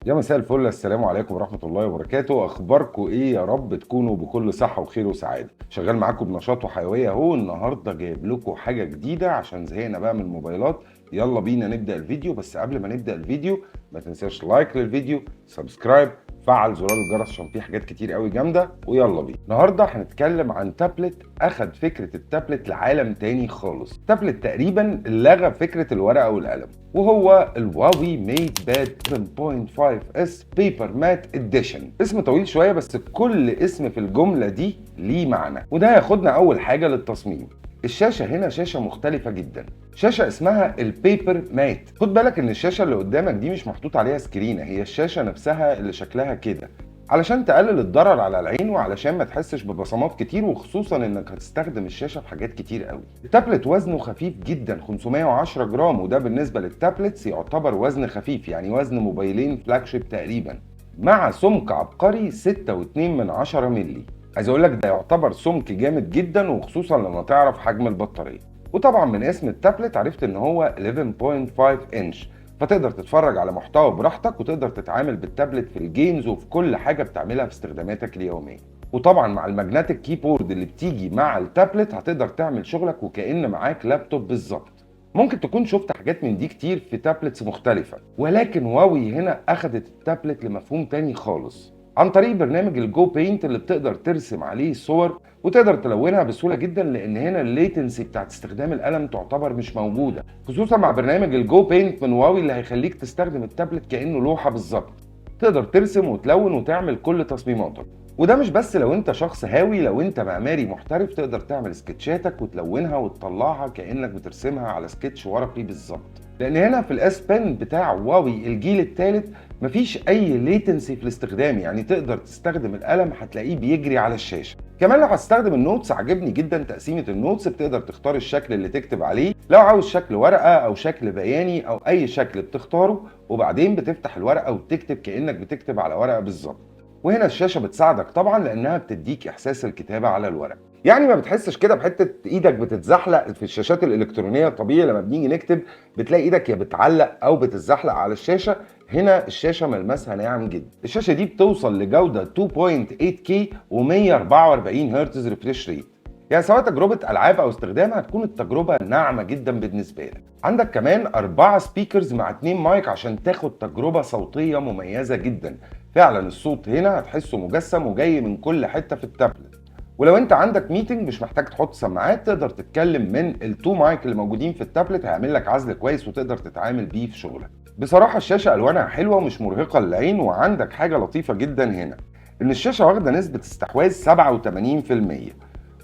يا مساء الفل، السلام عليكم ورحمة الله وبركاته. أخباركم إيه؟ يا رب تكونوا بكل صحة وخير وسعادة. شغال معاكم بنشاط وحيوية أهو. النهاردة جايب لكم حاجة جديدة عشان زهقنا بقى من الموبايلات. يلا بينا نبدأ الفيديو، بس قبل ما نبدأ الفيديو ما تنساش لايك للفيديو، سبسكرايب، فعل زرار الجرس عشان في حاجات كتير قوي جامدة. ويلا بينا. النهارده هنتكلم عن تابلت أخد فكرة التابلت لعالم تاني خالص. تابلت تقريبا لغى فكرة الورقة والقلم، وهو الهواوي ميت باد 7.5 اس بيبر مات اديشن. اسم طويل شويه بس كل اسم في الجمله دي ليه معنى، وده هياخدنا اول حاجه للتصميم. الشاشه هنا شاشه مختلفه جدا، شاشه اسمها البيبر مات. خد بالك ان الشاشه اللي قدامك دي مش محطوط عليها سكرينه، هي الشاشه نفسها اللي شكلها كده علشان تقلل الضرر على العين وعلشان ما تحسش ببصمات كتير، وخصوصا انك هتستخدم الشاشه في حاجات كتير قوي. التابلت وزنه خفيف جدا 510 جرام، وده بالنسبه للتابلتس يعتبر وزن خفيف، يعني وزن موبايلين فلاج شيب تقريبا، مع سمك عبقري 6.2 مللي. عايز اقول لك ده يعتبر سمك جامد جدا، وخصوصا لما تعرف حجم البطاريه. وطبعا من اسم التابلت عرفت ان هو 11.5 انش، فتقدر تتفرج على محتوى براحتك، وتقدر تتعامل بالتابلت في الجيمز وفي كل حاجه بتعملها في استخداماتك اليوميه. وطبعا مع الماجنتيك كيبورد اللي بتيجي مع التابلت هتقدر تعمل شغلك وكأن معاك لابتوب بالظبط. ممكن تكون شفت حاجات من دي كتير في تابلتس مختلفه، ولكن هواوي هنا اخدت التابلت لمفهوم تاني خالص عن طريق برنامج الجو بينت اللي بتقدر ترسم عليه صور وتقدر تلونها بسهوله جدا، لان هنا الليتنسي بتاعت استخدام القلم تعتبر مش موجوده، خصوصا مع برنامج الجو بينت من هواوي اللي هيخليك تستخدم التابلت كانه لوحه بالظبط. تقدر ترسم وتلون وتعمل كل تصميماتك. وده مش بس لو انت شخص هاوي، لو انت معماري محترف تقدر تعمل سكتشاتك وتلونها وتطلعها كانك بترسمها على سكتش ورقي بالظبط. لان هنا في الاس بن بتاع هواوي الجيل الثالث مفيش اي ليتنسي في الاستخدام، يعني تقدر تستخدم القلم هتلاقيه بيجري على الشاشه. كمان لو هتستخدم النوتس، عجبني جدا تقسيمه النوتس، بتقدر تختار الشكل اللي تكتب عليه، لو عاوز شكل ورقه او شكل بياني او اي شكل بتختاره، وبعدين بتفتح الورقه وتكتب كانك بتكتب على ورقه بالظبط. وهنا الشاشه بتساعدك طبعا لانها بتديك احساس الكتابه على الورق، يعني ما بتحسش كده بحته ايدك بتتزحلق في الشاشات الالكترونيه. طبيعي لما بنيجي نكتب بتلاقي ايدك يا بتعلق او بتتزحلق على الشاشه. هنا الشاشه ملمسها ناعم جدا. الشاشه دي بتوصل لجوده 2.8K و144 هرتز ريفريش ريت، يعني سواء تجربه العاب او استخدام هتكون التجربه ناعمه جدا بالنسبه لك. عندك كمان 4 سبيكرز مع 2 مايك عشان تاخد تجربه صوتيه مميزه جدا. فعلا الصوت هنا هتحسه مجسم وجاي من كل حته في التابلت. ولو انت عندك ميتنج مش محتاج تحط سماعات، تقدر تتكلم من التو مايك اللي موجودين في التابلت، هيعمل لك عزل كويس وتقدر تتعامل بيه في شغلك. بصراحه الشاشه الوانها حلوه ومش مرهقه للعين. وعندك حاجه لطيفه جدا هنا، ان الشاشه واخده نسبه استحواذ 87%،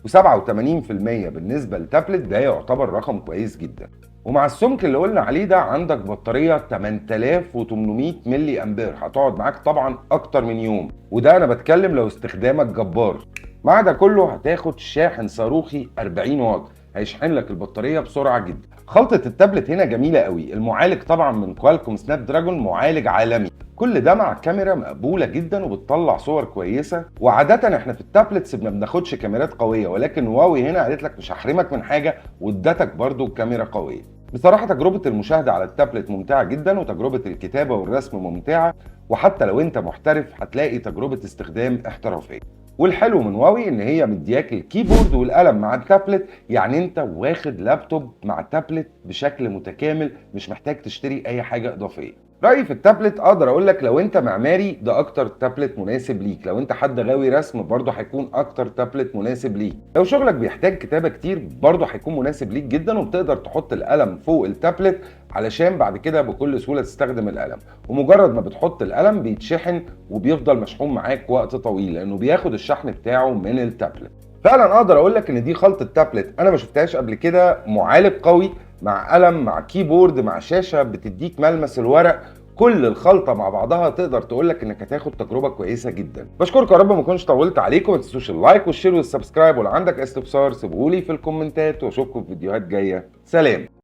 و87% بالنسبه للتابلت ده يعتبر رقم كويس جدا. ومع السمك اللي قلنا عليه ده عندك بطاريه 8800 ملي امبير، هتقعد معاك طبعا اكتر من يوم، وده انا بتكلم لو استخدامك جبار. مع ده كله هتاخد شاحن صاروخي 40 واط، هيشحن لك البطاريه بسرعه جدا. خلطه التابلت هنا جميله قوي. المعالج طبعا من كوالكوم سناب دراجون، معالج عالمي، كل ده مع كاميرا مقبوله جدا وبتطلع صور كويسه. وعاده احنا في التابلتس ما بناخدش كاميرات قويه، ولكن هواوي هنا قالت لك مش هحرمك من حاجه وادتك برضو كاميرا قويه. بصراحه تجربه المشاهده على التابلت ممتعه جدا، وتجربه الكتابه والرسم ممتعه، وحتى لو انت محترف هتلاقي تجربه استخدام احترافيه. والحلو من هواوي ان هي مدياك الكيبورد والقلم مع التابلت، يعني انت واخد لابتوب مع تابلت بشكل متكامل، مش محتاج تشتري اي حاجه اضافيه. رأيي في التابلت اقدر اقول لك لو انت معماري ده اكتر تابلت مناسب ليك، لو انت حد غاوي رسم برضه هيكون اكتر تابلت مناسب ليك، لو شغلك بيحتاج كتابة كتير برضه هيكون مناسب ليك جدا. وبتقدر تحط القلم فوق التابلت علشان بعد كده بكل سهولة تستخدم القلم، ومجرد ما بتحط القلم بيتشحن وبيفضل مشحون معاك وقت طويل لانه بياخد الشحن بتاعه من التابلت. فعلا اقدر اقول لك ان دي خلطة تابلت انا ما شفتهاش قبل كده. معالج قوي مع قلم مع كيبورد مع شاشة بتديك ملمس الورق، كل الخلطه مع بعضها تقدر تقول لك انك هتاخد تجربه كويسه جدا. بشكرك، يا رب ما اكونش طولت عليكم. ما تنسوش اللايك والشير والسبسكرايب، ولو عندك استفسار سيبهولي في الكومنتات، واشوفكم في فيديوهات جايه. سلام.